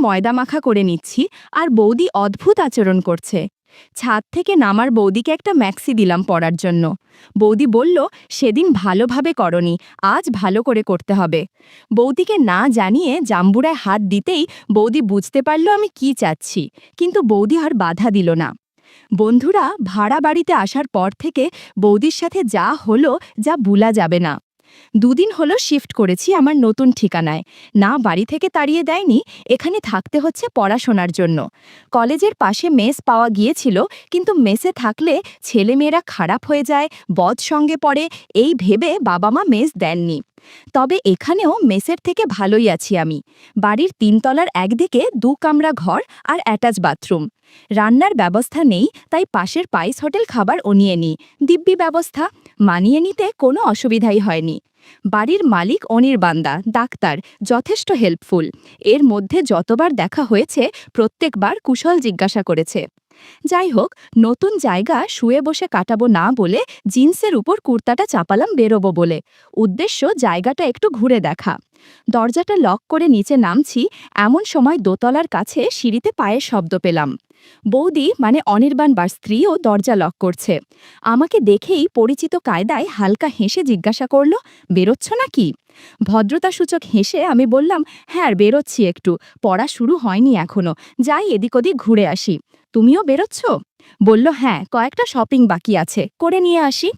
ময়দা মাখা করে নিচ্ছি আর বৌদি অদ্ভুত আচরণ করছে। ছাদ থেকে নামার বৌদিকে একটা ম্যাক্সি দিলাম পরার জন্য। বৌদি বলল, সেদিন ভালোভাবে করনি, আজ ভালো করে করতে হবে। বৌদিকে না জানিয়ে জাম্বুরায় হাত দিতেই বৌদি বুঝতে পারল আমি কি চাচ্ছি, কিন্তু বৌদি আর বাধা দিল না। বন্ধুরা, ভাড়া বাড়িতে আসার পর থেকে বৌদির সাথে যা হলো যা ভুলা যাবে না। দুদিন হলো শিফট করেছি আমার নতুন ঠিকানায়। না বাড়ি থেকে তাড়িয়ে দেয়নি, এখানে থাকতে হচ্ছে পড়াশোনার জন্য। কলেজের পাশে মেস পাওয়া গিয়েছিল, কিন্তু মেসে থাকলে ছেলেমেয়েরা খারাপ হয়ে যায়, বদ সঙ্গে পড়ে, এই ভেবে বাবা মা মেস দেননি। তবে এখানেও মেসের থেকে ভালোই আছি আমি। বাড়ির 3 তলার একদিকে 2 কামরা ঘর আর অ্যাটাচ বাথরুম। রান্নার ব্যবস্থা নেই, তাই পাশের পাইস হোটেল খাবার নিয়ে নিই। দিব্যি ব্যবস্থা, মানিয়ে নিতে কোনো অসুবিধাই হয়নি। বাড়ির মালিক অনির্বান্দা ডাক্তার, যথেষ্ট হেল্পফুল। এর মধ্যে যতবার দেখা হয়েছে প্রত্যেকবার কুশল জিজ্ঞাসা করেছে। যাই হোক, নতুন জায়গা শুয়ে বসে কাটাবো না বলে জিন্সের উপর কুর্তাটা চাপালাম বেরোবো বলে। উদ্দেশ্য জায়গাটা একটু ঘুরে দেখা। দরজাটা লক করে নিচে নামছি, এমন সময় দোতলার কাছে সিঁড়িতে পায়ের শব্দ পেলাম। বৌদি মানে অনির্বাণবার স্ত্রীও দরজা লক করছে। আমাকে দেখেই পরিচিত কায়দায় হালকা হেসে জিজ্ঞাসা করল, বেরোচ্ছ নাকি? ভদ্রতাসূচক হেসে আমি বললাম, হ্যাঁ বেরোচ্ছি একটু, পড়া শুরু হয়নি এখনো, যাই এদিক ওদিক ঘুরে আসি। তুমিও বেরোচ্ছ? বলল, হ্যাঁ কয়েকটা শপিং বাকি আছে, করে নিয়ে আসি।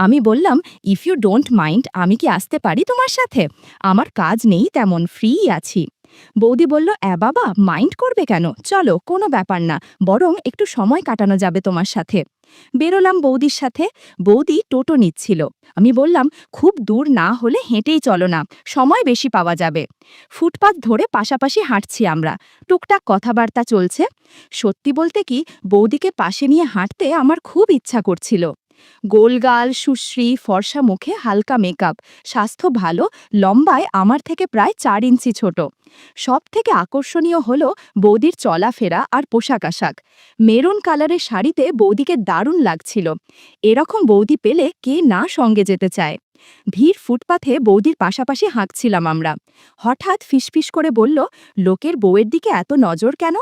আমি বললাম, ইফ ইউ ডোন্ট মাইন্ড আমি কি আসতে পারি তোমার সাথে? আমার কাজ নেই তেমন, ফ্রি আছি। বৌদি বলল, বাবা মাইন্ড করবে কেন, চলো কোনো ব্যাপার না, বরং একটু সময় কাটানো যাবে তোমার সাথে। বেরোলাম বৌদির সাথে। বৌদি টোটো নিচ্ছিল। আমি বললাম, খুব দূর না হলে হেঁটেই চলো না, সময় বেশি পাওয়া যাবে। ফুটপাত ধরে পাশাপাশি হাঁটছি আমরা, টুকটাক কথাবার্তা চলছে। সত্যি বলতে কি, বৌদিকে পাশে নিয়ে হাঁটতে আমার খুব ইচ্ছা করছিল। গোলগাল, সুশ্রী, ফর্সা মুখে হালকা মেকআপ, স্বাস্থ্য ভালো, লম্বায় আমার থেকে প্রায় 4 ইঞ্চি ছোট। সব থেকে আকর্ষণীয় হল বৌদির চলাফেরা আর পোশাক আশাক। মেরুন কালারের শাড়িতে বৌদিকে দারুণ লাগছিল। এরকম বৌদি পেলে কে না সঙ্গে যেতে চায়। ভিড় ফুটপাথে বৌদির পাশাপাশি হাঁকছিলাম আমরা। হঠাৎ ফিসফিস করে বলল, লোকের বউয়ের দিকে এত নজর কেন?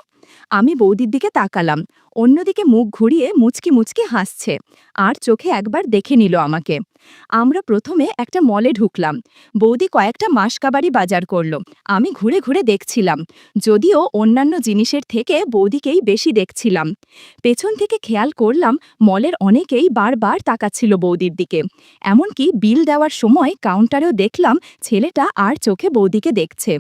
আমি বৌদির দিকে তাকালাম। অন্যদিকে মুখ ঘুরিয়ে মুচকি মুচকি হাসছে, আর চোখে একবার দেখে নিল আমাকে। আমরা প্রথমে একটা মলে ঢুকলাম। বৌদি কয়েকটা মাসকাবাড়ি বাজার করল। আমি ঘুরে ঘুরে দেখছিলাম, যদিও অন্যান্য জিনিসের থেকে বৌদিকেই বেশি দেখছিলাম। পেছন থেকে খেয়াল করলাম মলের অনেকেই বারবার তাকাচ্ছিল বৌদির দিকে। এমনকি বিল দেওয়ার সময় কাউন্টারেও দেখলাম ছেলেটা আর চোখে বৌদিকে দেখছে।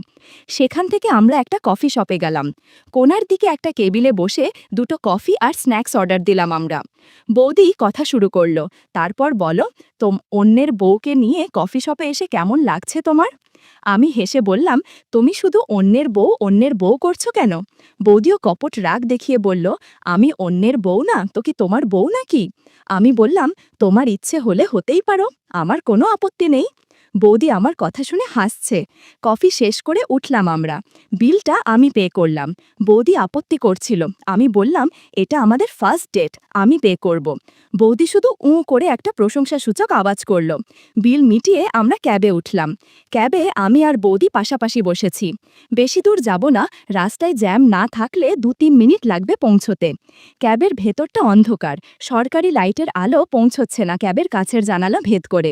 সেখান থেকে আমরা একটা কফি শপে গেলাম। কোনার দিকে একটা টেবিলে বসে 2টো কফি আর স্ন্যাক্স অর্ডার দিলাম আমরা। বৌদি কথা শুরু করলো, তারপর বলো, অন্যের বউকে নিয়ে কফি শপে এসে কেমন লাগছে তোমার? আমি হেসে বললাম, তুমি শুধু অন্যের বউ করছো কেন? বৌদিও কপট রাগ দেখিয়ে বলল, আমি অন্যের বউ না তো কি তোমার বউ নাকি? আমি বললাম, তোমার ইচ্ছে হলে হতেই পারো, আমার কোনো আপত্তি নেই। বৌদি আমার কথা শুনে হাসছে। কফি শেষ করে উঠলাম আমরা। বিলটা আমি পে করলাম। বৌদি আপত্তি করছিল। আমি বললাম, এটা আমাদের ফার্স্ট ডেট, আমি পে করব। বৌদি শুধু করে একটা প্রশংসাসূচক আওয়াজ করল। বিল মিটিয়ে আমরা ক্যাবে উঠলাম। ক্যাবে আমি আর বৌদি পাশাপাশি বসেছি। বেশি দূর যাব না, রাস্তায় জ্যাম না থাকলে 2-3 মিনিট লাগবে পৌঁছতে। ক্যাবের ভেতরটা অন্ধকার, সরকারি লাইটের আলো পৌঁছচ্ছে না ক্যাবের কাছের জানালা ভেদ করে।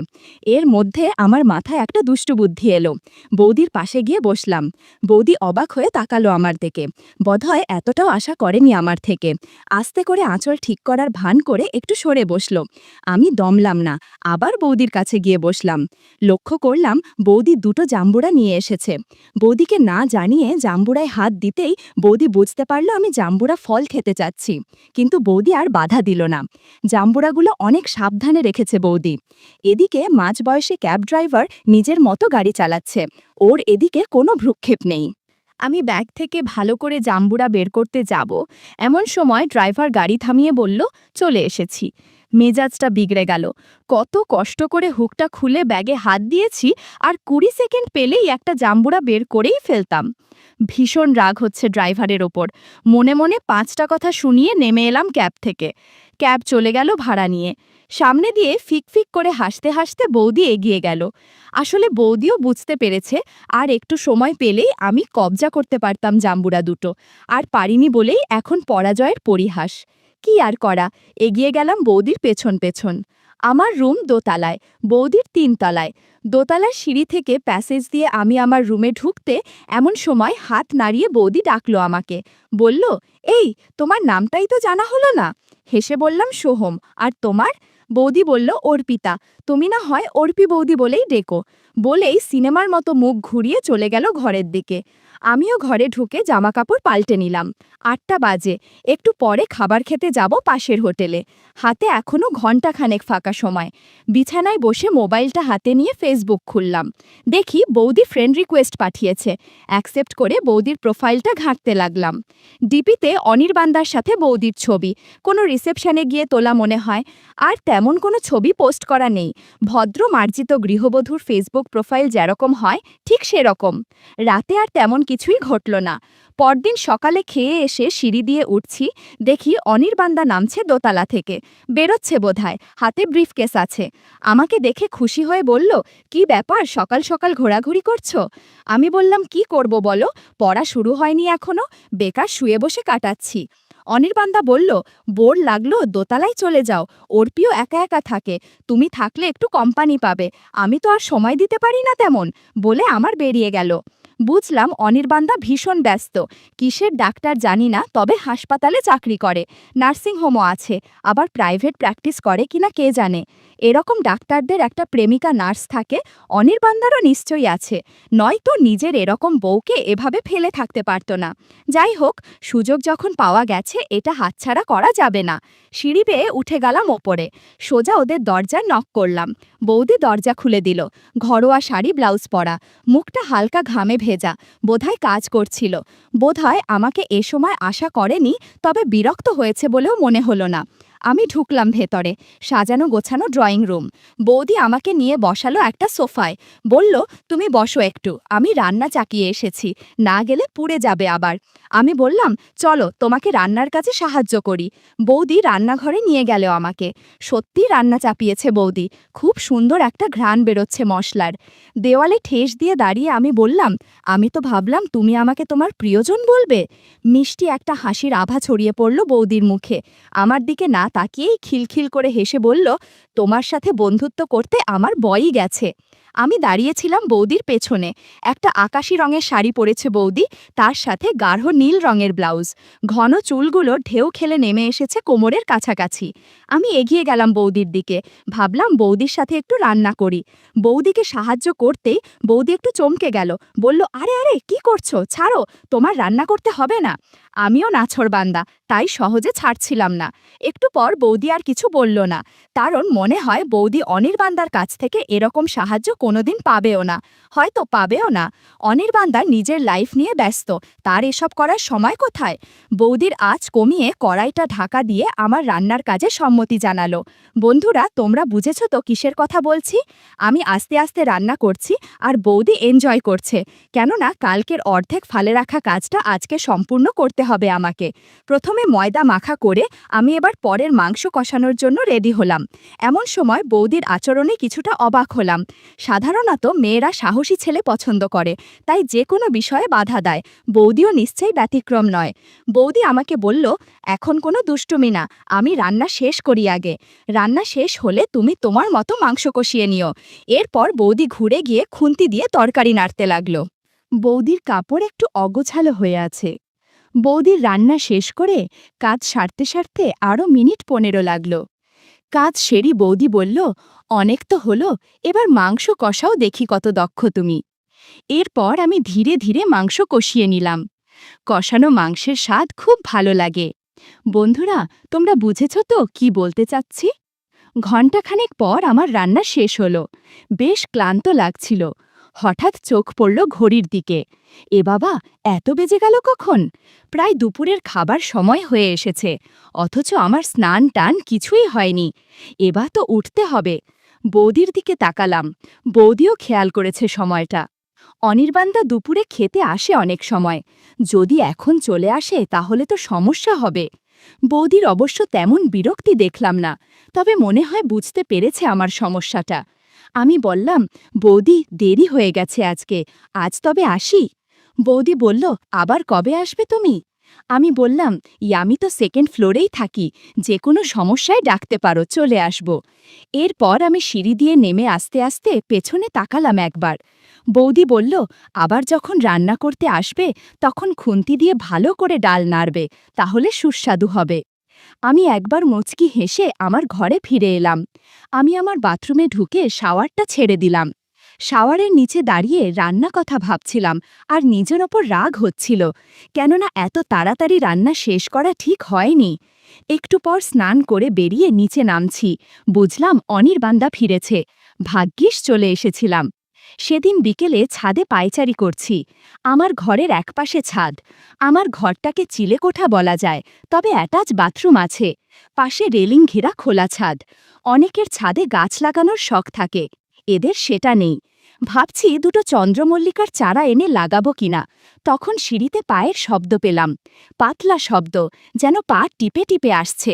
এর মধ্যে আমার মাথায় একটা দুষ্টু বুদ্ধি এলো। বৌদির পাশে গিয়ে বসলাম। বৌদি অবাক হয়ে তাকালো আমার দিকে। বোধহয় এতটাও আশা করেনি আমার থেকে। আস্তে করে আঁচল ঠিক করার ভান করে একটু সরে বসলো। আমি দমলাম না, আবার বৌদির কাছে গিয়ে বসলাম। লক্ষ্য করলাম বৌদি 2টো জাম্বুরা নিয়ে এসেছে। বৌদিকে না জানিয়ে জাম্বুরায় হাত দিতেই বৌদি বুঝতে পারল আমি জাম্বুরা ফল খেতে চাচ্ছি, কিন্তু বৌদি আর বাধা দিল না। জাম্বুরাগুলো অনেক সাবধানে রেখেছে বৌদি। এদিকে মাঝবয়সী ক্যাব ড্রাইভার নিজের মতো গাড়ি চালাচ্ছে, ওর এদিকে কোনো ভ্রুক্ষেপ নেই। আমি ব্যাগ থেকে ভালো করে জাম্বুরা বের করতে যাব, এমন সময় ড্রাইভার গাড়ি থামিয়ে বলল, চলে এসেছি। মেজাজটা বিগড়ে গেল। কত কষ্ট করে হুকটা খুলে ব্যাগে হাত দিয়েছি, আর ২০ সেকেন্ড পেলেই একটা জাম্বুরা বের করেই ফেলতাম। ভীষণ রাগ হচ্ছে ড্রাইভারের ওপর। মনে মনে ৫টা কথা শুনিয়ে নেমে এলাম ক্যাব থেকে। ক্যাব চলে গেল ভাড়া নিয়ে। সামনে দিয়ে ফিক ফিক করে হাসতে হাসতে বৌদি এগিয়ে গেল। আসলে বৌদিও বুঝতে পেরেছে আর একটু সময় পেলেই আমি কবজা করতে পারতাম জাম্বুরা দুটো, আর পারিনি বলেই এখন পরাজয়ের পরিহাস। কি আর করা, এগিয়ে গেলাম বৌদির পেছন পেছন। আমার রুম দোতলায়, বৌদির ৩ তলায়। দোতলার সিঁড়ি থেকে প্যাসেজ দিয়ে আমি আমার রুমে ঢুকতে এমন সময় হাত নাড়িয়ে বৌদি ডাকলো আমাকে। বলল, এই, তোমার নামটাই তো জানা হলো না। হেসে বললাম, সোহম। আর তোমার? বৌদি বলল, অর্পিতা। তুমি না হয় অর্পি বৌদি বলেই ডেকো। বলেই সিনেমার মতো মুখ ঘুরিয়ে চলে গেল ঘরের দিকে। আমিও ঘরে ঢুকে জামাকাপড় পাল্টে নিলাম। ৮টা বাজে, একটু পরে খাবার খেতে যাব পাশের হোটেলে। হাতে এখনও ঘণ্টাখানেক ফাঁকা সময়। বিছানায় বসে মোবাইলটা হাতে নিয়ে ফেসবুক খুললাম। দেখি বৌদি ফ্রেন্ড রিকোয়েস্ট পাঠিয়েছে। অ্যাকসেপ্ট করে বৌদির প্রোফাইলটা ঘাঁটতে লাগলাম। ডিপিতে অনির্বাণদার সাথে বৌদির ছবি, কোনো রিসেপশনে গিয়ে তোলা মনে হয়। আর তেমন কোনো ছবি পোস্ট করা নেই। ভদ্র মার্জিত গৃহবধূর ফেসবুক প্রোফাইল যেরকম হয় ঠিক সেরকম। রাতে আর তেমন কিছুই ঘটল না। পরদিন সকালে খেয়ে এসে সিঁড়ি দিয়ে উঠছি, দেখি অনির্বাণদা নামছে দোতলা থেকে। বেরোচ্ছে বোধহয়, হাতে ব্রিফকেস আছে। আমাকে দেখে খুশি হয়ে বলল, কি ব্যাপার, সকাল সকাল ঘোরাঘুরি করছো? আমি বললাম, কি করব বলো, পড়া শুরু হয়নি এখনো, বেকার শুয়ে বসে কাটাচ্ছি। অনির্বাণদা বলল, বোর লাগলো দোতলায় চলে যাও, অর্পিও একা একা থাকে, তুমি থাকলে একটু কোম্পানি পাবে, আমি তো আর সময় দিতে পারি না তেমন, বলে আমার বেরিয়ে গেল। বুঝলাম অনির্বাণদা ভীষণ ব্যস্ত। কিসের ডাক্তার জানি না, তবে হাসপাতালে চাকরি করে, নার্সিংহোমও আছে, আবার প্রাইভেট প্র্যাকটিস করে কিনা কে জানে। এরকম ডাক্তারদের একটা প্রেমিকা নার্স থাকে, অনির্বাণদারও নিশ্চয়ই আছে, নয়তো নিজের এরকম বউকে এভাবে ফেলে থাকতে পারত না। যাই হোক, সুযোগ যখন পাওয়া গেছে এটা হাতছাড়া করা যাবে না। সিঁড়ি বেয়ে উঠে গেলাম ওপরে, সোজা ওদের দরজায় নক করলাম। বৌদি দরজা খুলে দিল। ঘরোয়া শাড়ি, ব্লাউজ পরা, মুখটা হালকা ঘামে ভেজা, বোধহয় কাজ করছিল। বোধহয় আমাকে এ সময় আশা করেনি, তবে বিরক্ত হয়েছে বলেও মনে হলো না। আমি ঢুকলাম ভেতরে, সাজানো গোছানো ড্রয়িং রুম। বৌদি আমাকে নিয়ে বসালো একটা সোফায়। বলল, তুমি বসো একটু, আমি রান্না চাকিয়ে এসেছি, না গেলে পুড়ে যাবে আবার। আমি বললাম, চলো তোমাকে রান্নার কাজে সাহায্য করি। বৌদি রান্নাঘরে নিয়ে গেল আমাকে। সত্যি রান্না চাপিয়েছে বৌদি, খুব সুন্দর একটা ঘ্রাণ বেরোচ্ছে মশলার। দেওয়ালে ঠেস দিয়ে দাঁড়িয়ে আমি বললাম, আমি তো ভাবলাম তুমি আমাকে তোমার প্রিয়জন বলবে। মিষ্টি একটা হাসির আভা ছড়িয়ে পড়ল বৌদির মুখে। আমার দিকে না তাকিয়েই খিলখিল করে হেসে বলল, তোমার সাথে বন্ধুত্ব করতে আমার বয়ই গেছে। আমি দাঁড়িয়েছিলাম বৌদির পেছনে। একটা আকাশি রঙের শাড়ি পরেছে বৌদি, তার সাথে গাঢ় নীল রঙের ব্লাউজ। ঘন চুলগুলো ঢেউ খেলে নেমে এসেছে কোমরের কাছাকাছি। আমি এগিয়ে গেলাম বৌদির দিকে, ভাবলাম বৌদির সাথে একটু রান্না করি। বৌদিকে সাহায্য করতেই বৌদি একটু চমকে গেল, বলল, আরে আরে, কি করছো, ছাড়ো, তোমার রান্না করতে হবে না। আমিও নাছোড়বান্দা, তাই সহজে ছাড়ছিলাম না। একটু পর বৌদি আর কিছু বলল না, কারণ মনে হয় বৌদি অনির্বাণদার কাছ থেকে এরকম সাহায্য কোনোদিন পাবেও না, হয়তো পাবেও না। অনির্বাণদা নিজের লাইফ নিয়ে ব্যস্ত, তার এসব করার সময় কোথায়? বৌদির আঁচ কমিয়ে কড়াইটা ঢাকা দিয়ে আমার রান্নার কাজে সম্মতি জানালো। বন্ধুরা, তোমরা বুঝেছ তো কিসের কথা বলছি? আমি আস্তে আস্তে রান্না করছি, আর বৌদি এনজয় করছে, কেননা কালকের অর্ধেক ফালে রাখা কাজটা আজকে সম্পূর্ণ করতে হবে আমাকে। প্রথমে ময়দা মাখা করে আমি এবার পরের মাংস কষানোর জন্য রেডি হলাম। এমন সময় বৌদির আচরণে কিছুটা অবাক হলাম। সাধারণত মেয়েরা সাহসী ছেলে পছন্দ করে, তাই যে কোনো বিষয়ে বাধা দেয়, বৌদিও নিশ্চয়ই ব্যতিক্রম নয়। বৌদি আমাকে বলল, এখন কোনো দুষ্টুমি না, আমি রান্না শেষ করি আগে। রান্না শেষ হলে তুমি তোমার মতো মাংস কষিয়ে নিও। এরপর বৌদি ঘুরে গিয়ে খুন্তি দিয়ে তরকারি নাড়তে লাগলো। বৌদির কাপড় একটু অগোছালো হয়ে আছে। বৌদির রান্না শেষ করে কাজ সারতে সারতে আরও মিনিট 15 লাগলো। কাজ সেরি বৌদি বলল, অনেক তো হলো, এবার মাংস কষাও, দেখি কত দক্ষ তুমি। এরপর আমি ধীরে ধীরে মাংস কষিয়ে নিলাম। কষানো মাংসের স্বাদ খুব ভালো লাগে। বন্ধুরা, তোমরা বুঝেছ তো কি বলতে চাচ্ছি? ঘণ্টাখানেক পর আমার রান্না শেষ হলো। বেশ ক্লান্ত লাগছিল। হঠাৎ চোখ পড়ল ঘড়ির দিকে। এ বাবা, এত বেজে গেল কখন? প্রায় দুপুরের খাবার সময় হয়ে এসেছে, অথচ আমার স্নান টান কিছুই হয়নি। এবার তো উঠতে হবে। বৌদির দিকে তাকালাম। বৌদিও খেয়াল করেছে সময়টা। অনির্বাণদা দুপুরে খেতে আসে অনেক সময়। যদি এখন চলে আসে তাহলে তো সমস্যা হবে। বৌদির অবশ্য তেমন বিরক্তি দেখলাম না, তবে মনে হয় বুঝতে পেরেছে আমার সমস্যাটা। আমি বললাম, বৌদি, দেরি হয়ে গেছে আজকে, আজ তবে আসি? বৌদি বলল, আবার কবে আসবে তুমি? আমি বললাম, আমি তো সেকেন্ড ফ্লোরেই থাকি, যে কোনো সমস্যায় ডাকতে পারো, চলে আসব। এরপর আমি সিঁড়ি দিয়ে নেমে আস্তে আস্তে পেছনে তাকালাম একবার। বৌদি বলল, আবার যখন রান্না করতে আসবে তখন খুন্তি দিয়ে ভালো করে ডাল নাড়বে, তাহলে সুস্বাদু হবে। আমি একবার মুচকি হেসে আমার ঘরে ফিরে এলাম। আমি আমার বাথরুমে ঢুকে শাওয়ারটা ছেড়ে দিলাম। শাওয়ারের নিচে দাঁড়িয়ে রান্না কথা ভাবছিলাম, আর নিজের ওপর রাগ হচ্ছিল, কেননা এত তাড়াতাড়ি রান্না শেষ করা ঠিক হয়নি। একটু পর স্নান করে বেরিয়ে নিচে নামছি, বুঝলাম অনির্বাণদা ফিরেছে। ভাগ্যিস চলে এসেছিলাম। সেদিন বিকেলে ছাদে পায়চারি করছি। আমার ঘরের একপাশে ছাদ। আমার ঘরটাকে চিলেকোঠা বলা যায়, তবে অ্যাটাচ বাথরুম আছে। পাশে রেলিং ঘেরা খোলা ছাদ। অনেকের ছাদে গাছ লাগানোর শখ থাকে, এদের সেটা নেই। ভাবছি দুটো চন্দ্রমল্লিকার চারা এনে লাগাবো কিনা। তখন সিঁড়িতে পায়ের শব্দ পেলাম, পাতলা শব্দ, যেন পা টিপে টিপে আসছে।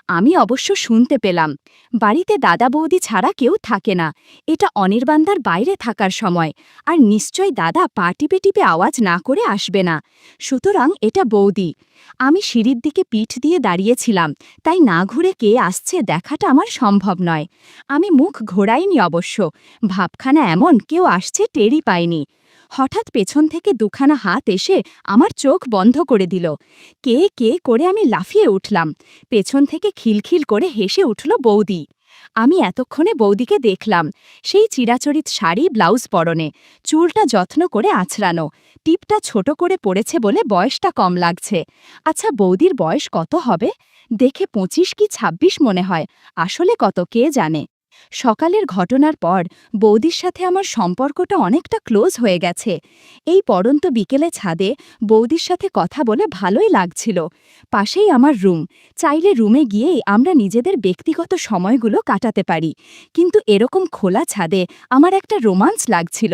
আমি অবশ্য শুনতে পেলাম। বাড়িতে দাদা বৌদি ছাড়া কেউ থাকে না, এটা অনির্বাণদার বাইরে থাকার সময়, আর নিশ্চয় দাদা পা টিপে টিপে আওয়াজ না করে আসবে না। সুতরাং এটা বৌদি। আমি সিঁড়ির দিকে পিঠ দিয়ে দাঁড়িয়েছিলাম, তাই না ঘুরে কে আসছে দেখাটা আমার সম্ভব নয়। আমি মুখ ঘোরাইনি অবশ্য, ভাবখানা এমন কেউ আসছে টেরই পাইনি। হঠাৎ পেছন থেকে দুখানা হাত এসে আমার চোখ বন্ধ করে দিল। কে কে করে আমি লাফিয়ে উঠলাম। পেছন থেকে খিলখিল করে হেসে উঠল বৌদি। আমি এতক্ষণে বৌদিকে দেখলাম, সেই চিরাচরিত শাড়ি ব্লাউজ পরনে, চুলটা যত্ন করে আছড়ানো, টিপটা ছোট করে পড়েছে বলে বয়সটা কম লাগছে। আচ্ছা, বৌদির বয়স কত হবে? দেখে 25 কি 26 মনে হয়, আসলে কত কে জানে। সকালের ঘটনার পর বৌদির সাথে আমার সম্পর্কটা অনেকটা ক্লোজ হয়ে গেছে। এই পড়ন্ত বিকেলে ছাদে বৌদির সাথে কথা বলে ভালোই লাগছিল। পাশেই আমার রুম, চাইলে রুমে গিয়েই আমরা নিজেদের ব্যক্তিগত সময়গুলো কাটাতে পারি, কিন্তু এরকম খোলা ছাদে আমার একটা রোমান্স লাগছিল।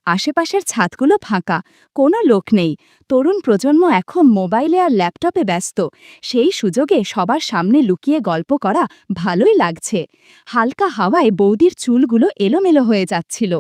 আশেপাশের ছাদগুলো ফাঁকা, কোনো লোক নেই। তরুণ প্রজন্ম এখন মোবাইলে আর ল্যাপটপে ব্যস্ত, সেই সুযোগে সবার সামনে লুকিয়ে গল্প করা ভালোই লাগছে। হালকা হাওয়ায় বৌদির চুলগুলো এলোমেলো হয়ে যাচ্ছিল।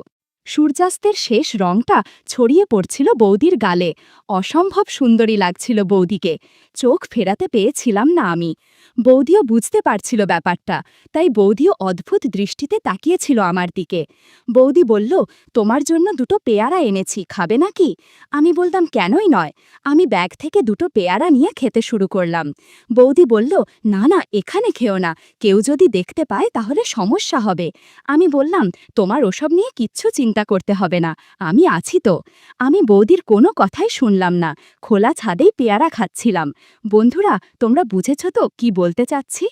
সূর্যাস্তের শেষ রংটা ছড়িয়ে পড়ছিল বৌদির গালে। অসম্ভব সুন্দরী লাগছিল বৌদিকে, চোখ ফেরাতে পেয়েছিলাম না আমি। বৌদিও বুঝতে পারছিল ব্যাপারটা, তাই বৌদিও অদ্ভুত দৃষ্টিতে তাকিয়েছিল আমার দিকে। বৌদি বলল, তোমার জন্য দুটো পেয়ারা এনেছি, খাবে নাকি? আমি বললাম, কেনই নয়। আমি ব্যাগ থেকে দুটো পেয়ারা নিয়ে খেতে শুরু করলাম। বৌদি বলল, না না, এখানে খেও না, কেউ যদি দেখতে পায় তাহলে সমস্যা হবে। আমি বললাম, তোমার ওসব নিয়ে কিচ্ছু চিন্তা করতে হবে না, আমি আছি তো। আমি বৌদির কোনো কথাই শুনলাম না, খোলা ছাদেই পেয়ারা খাচ্ছিলাম। বন্ধুরা, তোমরা বুঝেছ তো কি বলতে চাচ্ছি?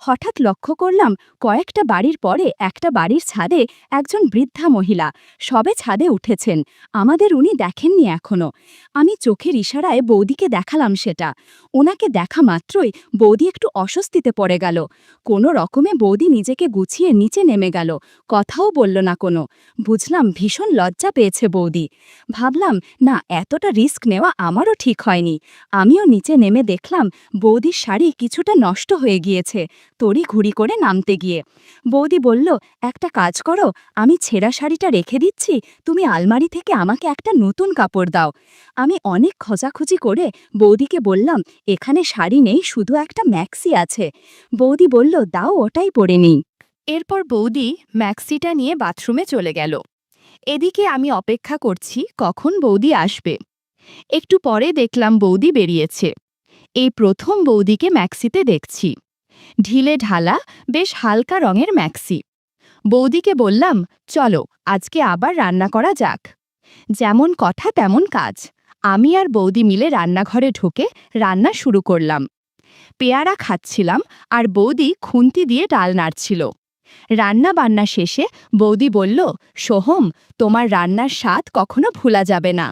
হঠাৎ লক্ষ্য করলাম, কয়েকটা বাড়ির পরে একটা বাড়ির ছাদে একজন বৃদ্ধা মহিলা সবে ছাদে উঠেছেন। আমাদের উনি দেখেননি এখনো। আমি চোখের ইশারায় বৌদিকে দেখালাম সেটা। ওনাকে দেখা মাত্রই বৌদি একটু অস্বস্তিতে পড়ে গেল। কোনো রকমে বৌদি নিজেকে গুছিয়ে নিচে নেমে গেল, কথাও বলল না কোনো। বুঝলাম ভীষণ লজ্জা পেয়েছে বৌদি। ভাবলাম, না, এতটা রিস্ক নেওয়া আমারও ঠিক হয়নি। আমিও নিচে নেমে দেখলাম বৌদির শাড়ি কিছুটা নষ্ট হয়ে গিয়েছে, তড়ি ঘুরি করে নামতে গিয়ে। বৌদি বলল, একটা কাজ করো, আমি ছেঁড়া শাড়িটা রেখে দিচ্ছি, তুমি আলমারি থেকে আমাকে একটা নতুন কাপড় দাও। আমি অনেক খোঁজাখুঁজি করে বৌদিকে বললাম, এখানে শাড়ি নেই, শুধু একটা ম্যাক্সি আছে। বৌদি বলল, দাও, ওটাই পরে নিই। এরপর বৌদি ম্যাক্সিটা নিয়ে বাথরুমে চলে গেল। এদিকে আমি অপেক্ষা করছি কখন বৌদি আসবে। একটু পরে দেখলাম বৌদি বেরিয়েছে। এই প্রথম বৌদিকে ম্যাক্সিতে দেখছি। ঢিলে ঢালা, বেশ হালকা রঙের ম্যাক্সি। বৌদিকে বললাম, চলো আজকে আবার রান্না করা যাক। যেমন কথা তেমন কাজ। আমি আর বৌদি মিলে রান্নাঘরে ঢুকে রান্না শুরু করলাম। পেয়ারা খাচ্ছিলাম আর বৌদি খুন্তি দিয়ে ডাল নাড়ছিল। রান্না বান্না শেষে বৌদি বলল, সোহম, তোমার রান্নার স্বাদ কখনো ভোলা যাবে না।